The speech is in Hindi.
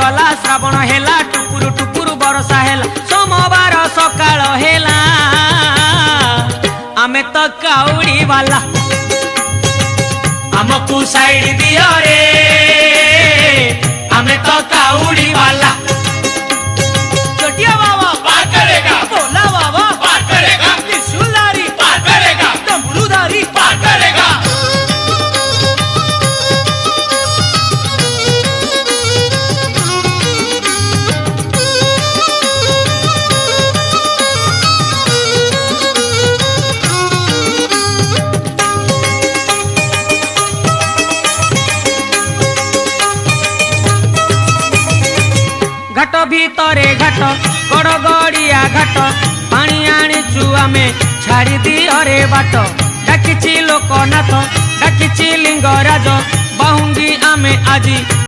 गला श्रावण हेला टुकुरु टुकुरु बरसा हेला सोमवार सकाळ हेला आमे तो काउड़ी वाला हमको साइड दियो रे आमे तो काउड़ी वाला चटिया बाबा पार करेगा भोला बाबा पार करेगा त्रिशूलधारी पार करेगा डमरूधारी पार करेगा घाट भीतरे घाट गड़गड़िया घाट पानी आनीचु आमे छाड़ी दियो रे बाट डाकिची लोकनाथ डाकिची लिंगराज बाहुंगी आमे आजी